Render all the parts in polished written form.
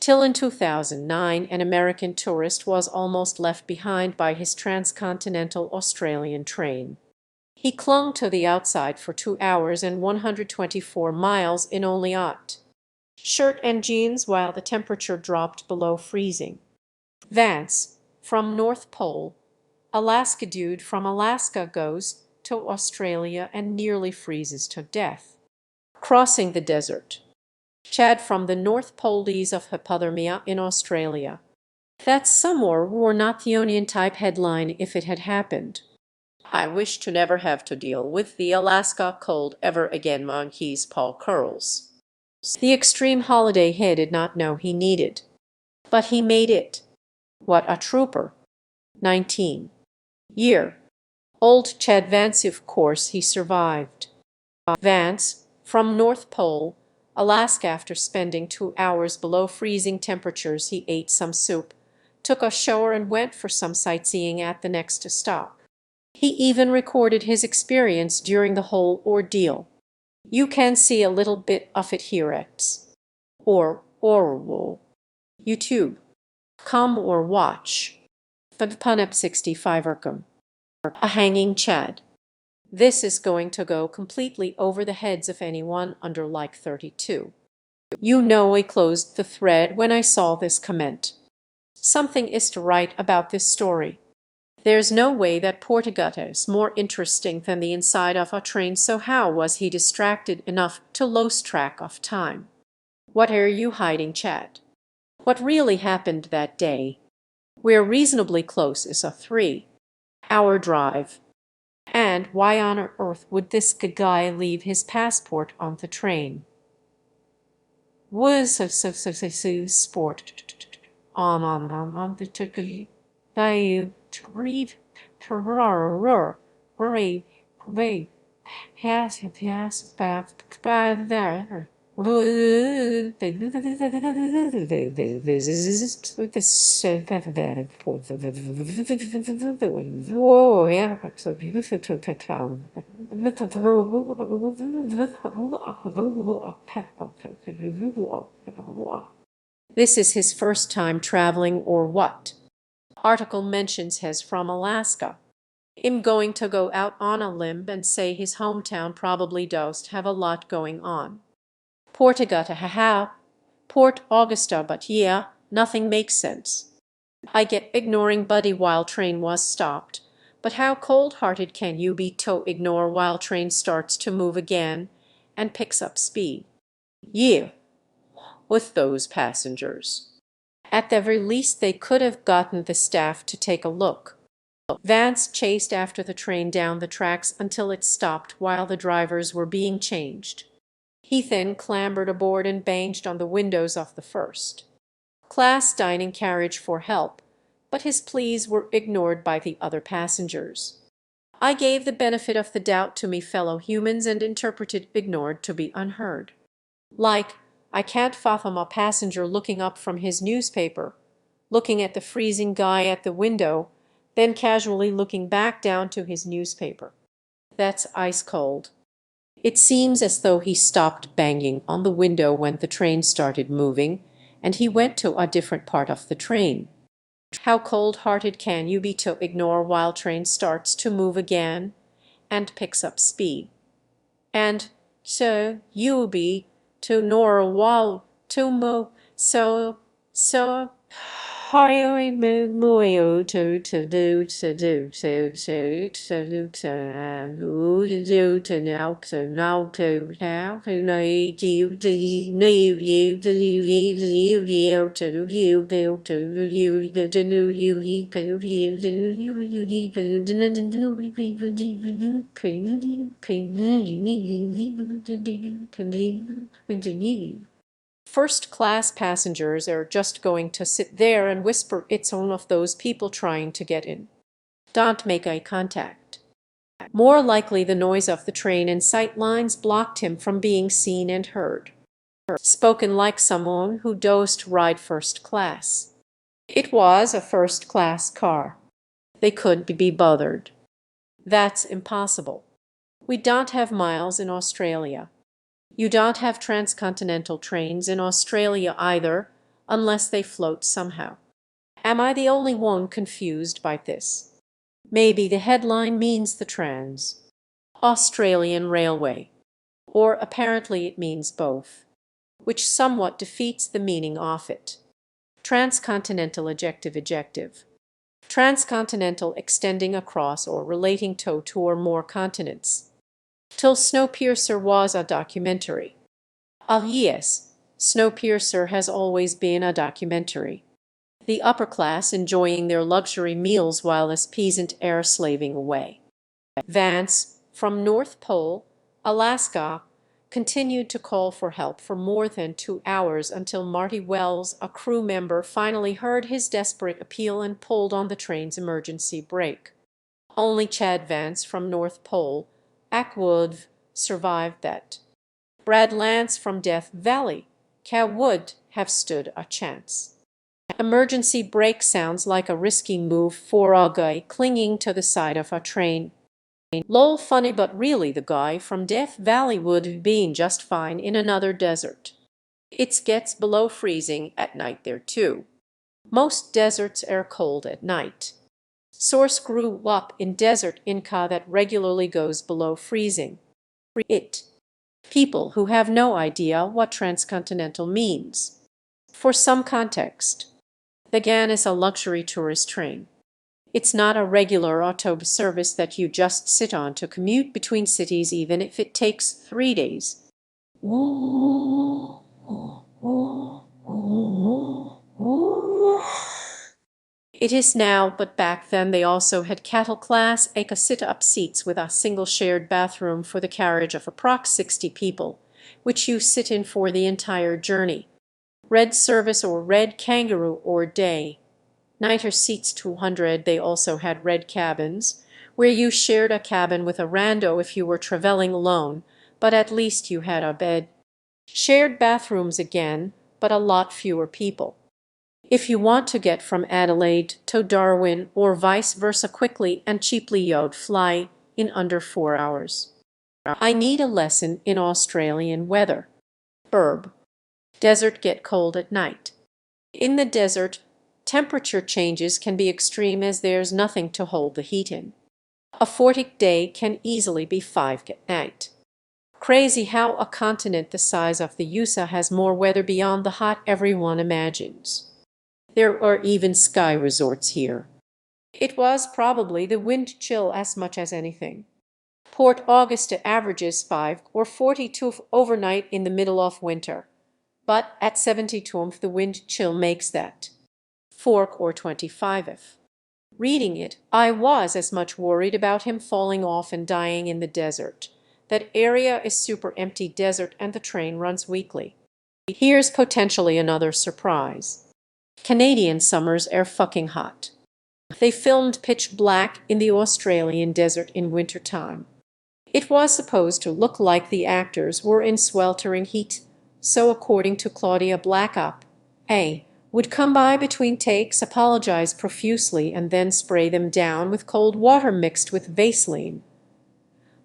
Till in 2009, an American tourist was almost left behind by his transcontinental Australian train. He clung to the outside for 2 hours and 124 miles in only shirt and jeans while the temperature dropped below freezing. Vance, from North Pole, Alaska dude from Alaska goes to Australia and nearly freezes to death. Crossing the desert. Chad from the North Poles of hypothermia in Australia. That's some or not the Onion type headline if it had happened. I wish to never have to deal with the Alaska cold ever again, monkeys Paul curls. The extreme holiday he did not know he needed. But he made it. What a trooper. 19. Year. Old Chad Vance, of course he survived. Vance, from North Pole, Alaska. After spending 2 hours below freezing temperatures, he ate some soup, took a shower and went for some sightseeing at the next stop. He even recorded his experience during the whole ordeal. You can see a little bit of it here at YouTube. Come or watch. Punep 65 A hanging Chad. This is going to go completely over the heads of anyone under like 32. You know I closed the thread when I saw this comment. Something is to write about this story. There's no way that Portuguese is more interesting than the inside of a train, so how was he distracted enough to lose track of time? What are you hiding, Chad? What really happened that day? We're reasonably close is a 3-hour drive. And why on earth would this guy leave his passport on the train? Was sport on the ticket. They read has by there. This is his first time traveling or what? Article mentions his from Alaska. I'm going to go out on a limb and say his hometown probably does have a lot going on. Port Augusta, but yeah, nothing makes sense. I get ignoring Buddy while train was stopped, but how cold-hearted can you be to ignore while train starts to move again and picks up speed? Yeah, with those passengers. At the very least they could have gotten the staff to take a look. Vance chased after the train down the tracks until it stopped while the drivers were being changed. He then clambered aboard and banged on the windows of the first-class dining carriage for help, but his pleas were ignored by the other passengers. I gave the benefit of the doubt to me fellow humans and interpreted ignored to be unheard. Like, I can't fathom a passenger looking up from his newspaper, looking at the freezing guy at the window, then casually looking back down to his newspaper. That's ice cold. It seems as though he stopped banging on the window when the train started moving, and he went to a different part of the train. How cold-hearted can you be to ignore while train starts to move again and picks up speed? And so you be to nor while to move so highly loyal to do now to need you to need you to you to you to you to new you to First-class passengers are just going to sit there and whisper it's one of those people trying to get in. Don't make eye contact. More likely the noise of the train and sight lines blocked him from being seen and heard. Spoken like someone who dosed ride first class. It was a first-class car. They couldn't be bothered. That's impossible. We don't have miles in Australia. You don't have transcontinental trains in Australia either, unless they float somehow. Am I the only one confused by this? Maybe the headline means the Australian Railway, or apparently it means both, which somewhat defeats the meaning of it. Transcontinental adjective. Transcontinental extending across or relating to two or more continents. Till Snowpiercer was a documentary. Ah yes, Snowpiercer has always been a documentary. The upper class enjoying their luxury meals while as peasant air slaving away. Vance, from North Pole, Alaska, continued to call for help for more than 2 hours until Marty Wells, a crew member, finally heard his desperate appeal and pulled on the train's emergency brake. Only Chad Vance from North Pole, Ackwood, survived that. Brad Lance from Death Valley, would have stood a chance. Emergency brake sounds like a risky move for a guy clinging to the side of a train. Lol funny, but really the guy from Death Valley would have been just fine in another desert. It gets below freezing at night there too. Most deserts are cold at night. Source grew up in desert Inca that regularly goes below freezing. People who have no idea what transcontinental means. For some context, the GAN is a luxury tourist train. It's not a regular autobus service that you just sit on to commute between cities even if it takes 3 days. It is now, but back then they also had cattle-class ACA sit-up seats with a single shared bathroom for the carriage of approx 60 people, which you sit in for the entire journey. Red Service or Red Kangaroo or Day. Nighter seats 200. They also had red cabins, where you shared a cabin with a rando if you were traveling alone, but at least you had a bed. Shared bathrooms again, but a lot fewer people. If you want to get from Adelaide to Darwin or vice versa quickly and cheaply, you'd fly in under 4 hours. I need a lesson in Australian weather. Desert get cold at night. In the desert, temperature changes can be extreme as there's nothing to hold the heat in. A 40 day can easily be 5 at night. Crazy how a continent the size of the USA has more weather beyond the hot everyone imagines. There are even sky resorts here. It was probably the wind chill as much as anything. Port Augusta averages 5 or 42 overnight in the middle of winter, but at 72 the wind chill makes that 4 or 25 if. Reading it, I was as much worried about him falling off and dying in the desert. That area is super empty desert and the train runs weekly. Here's potentially another surprise. Canadian summers are fucking hot. They filmed Pitch Black in the Australian desert in wintertime. It was supposed to look like the actors were in sweltering heat, so according to Claudia Blackup, would come by between takes, apologize profusely, and then spray them down with cold water mixed with Vaseline.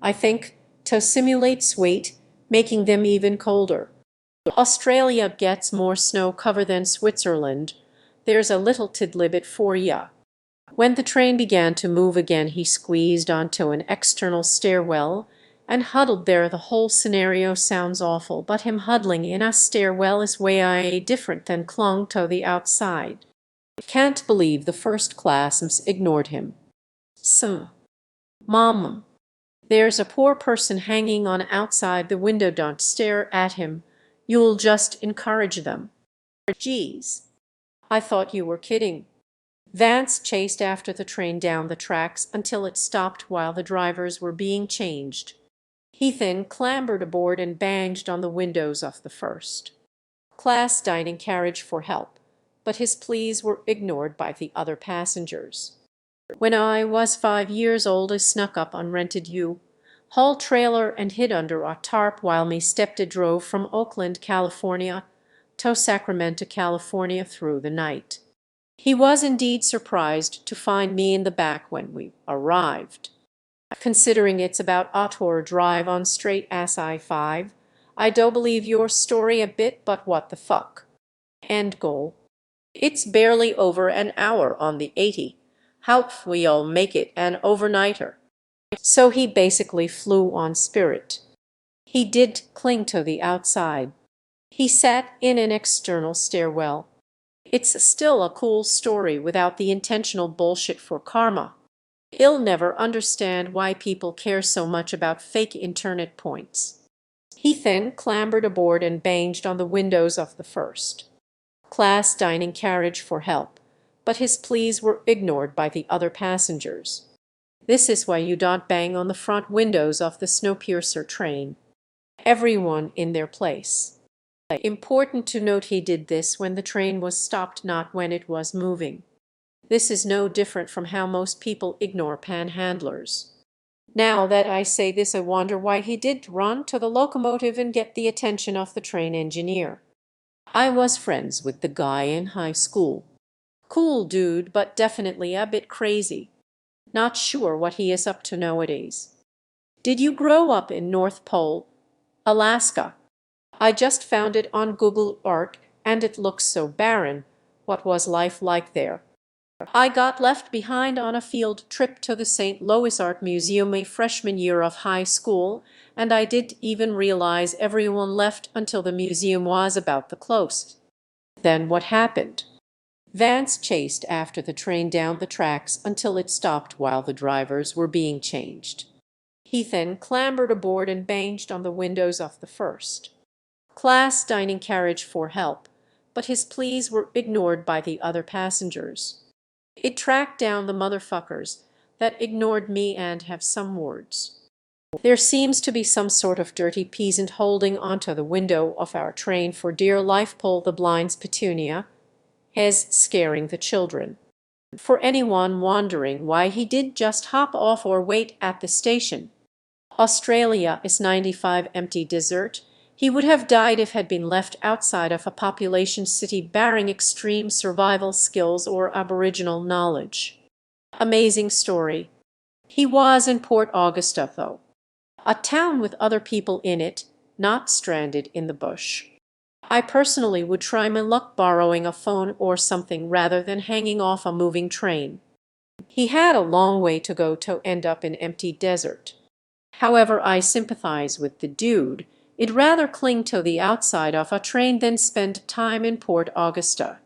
I think to simulate sweat, making them even colder. Australia gets more snow cover than Switzerland. There's a little tidbit for ya. When the train began to move again, he squeezed onto an external stairwell and huddled there. The whole scenario sounds awful, but him huddling in a stairwell is way different than clung to the outside. Can't believe the first classers ignored him. So, Mom, there's a poor person hanging on outside the window. Don't stare at him. You'll just encourage them. Geez, I thought you were kidding. Vance chased after the train down the tracks until it stopped while the drivers were being changed. He then clambered aboard and banged on the windows of the first class dining carriage for help, but his pleas were ignored by the other passengers. When I was 5 years old, I snuck up on rented U-Haul trailer and hid under a tarp while me stepdad drove from Oakland, California to Sacramento, California through the night. He was indeed surprised to find me in the back when we arrived. Considering it's about a 2-hour drive on straight ass I-5, I do believe your story a bit, but what the fuck. End goal. It's barely over an hour on the 80. Hope we'll make it an overnighter. So he basically flew on spirit. He did cling to the outside. He sat in an external stairwell. It's still a cool story without the intentional bullshit for karma. He'll never understand why people care so much about fake internet points. He then clambered aboard and banged on the windows of the first class dining carriage for help, but his pleas were ignored by the other passengers. This is why you don't bang on the front windows of the Snowpiercer train. Everyone in their place. Important to note he did this when the train was stopped, not when it was moving. This is no different from how most people ignore panhandlers. Now that I say this, I wonder why he did run to the locomotive and get the attention of the train engineer. I was friends with the guy in high school. Cool dude, but definitely a bit crazy. Not sure what he is up to nowadays. Did you grow up in North Pole, Alaska? I just found it on Google Earth and it looks so barren. What was life like there? I got left behind on a field trip to the St. Louis Art Museum my freshman year of high school, and I didn't even realize everyone left until the museum was about to close. Then what happened? Vance chased after the train down the tracks until it stopped while the drivers were being changed. He then clambered aboard and banged on the windows of the first class dining carriage for help, but his pleas were ignored by the other passengers. It tracked down the motherfuckers that ignored me and have some words. There seems to be some sort of dirty peasant holding onto the window of our train for dear life. Pull the blinds, Petunia. Has scaring the children. For anyone wondering why he did just hop off or wait at the station, Australia is 95 empty desert. He would have died if had been left outside of a population city barring extreme survival skills or Aboriginal knowledge. Amazing story. He was in Port Augusta, though. A town with other people in it, not stranded in the bush. I personally would try my luck borrowing a phone or something rather than hanging off a moving train. He had a long way to go to end up in empty desert. However, I sympathize with the dude. I'd rather cling to the outside of a train than spend time in Port Augusta.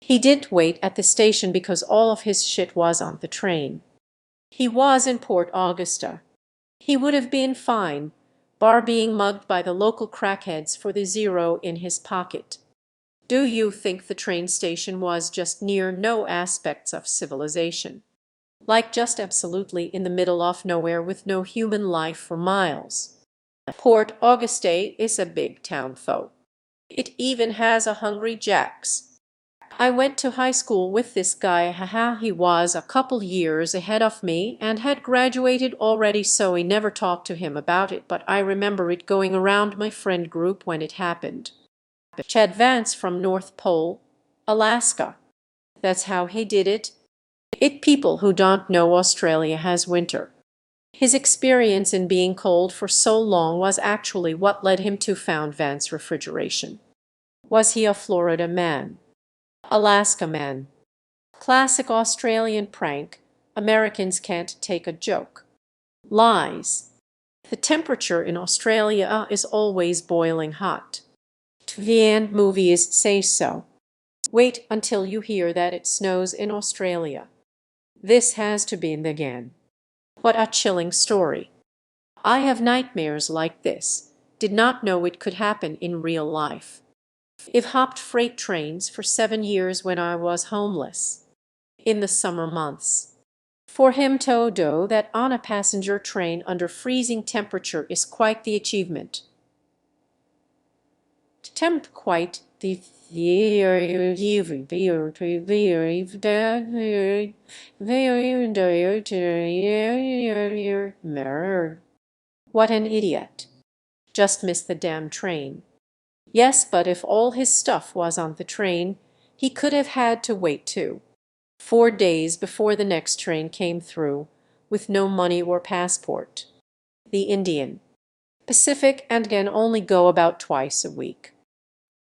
He didn't wait at the station because all of his shit was on the train. He was in Port Augusta. He would have been fine, bar being mugged by the local crackheads for the zero in his pocket. Do you think the train station was just near no aspects of civilization? Like just absolutely in the middle of nowhere with no human life for miles. Port Auguste is a big town, though. It even has a Hungry Jack's. I went to high school with this guy. Haha, he was a couple years ahead of me and had graduated already, so I never talked to him about it, but I remember it going around my friend group when it happened. Chad Vance from North Pole, Alaska. That's how he did it. People who don't know Australia has winter. His experience in being cold for so long was actually what led him to found Vance Refrigeration. Was he a Florida man? Alaska man. Classic Australian prank. Americans can't take a joke. Lies. The temperature in Australia is always boiling hot. The end movies say so. Wait until you hear that it snows in Australia. This has to be again. What a chilling story. I have nightmares like this. Did not know it could happen in real life. I've hopped freight trains for 7 years when I was homeless. In the summer months. For him to do that on a passenger train under freezing temperature is quite the achievement. Quite the what an idiot. Just missed the damn train. Yes, but if all his stuff was on the train, he could have had to wait too. 4 days before the next train came through, with no money or passport. The Indian Pacific and can only go about twice a week.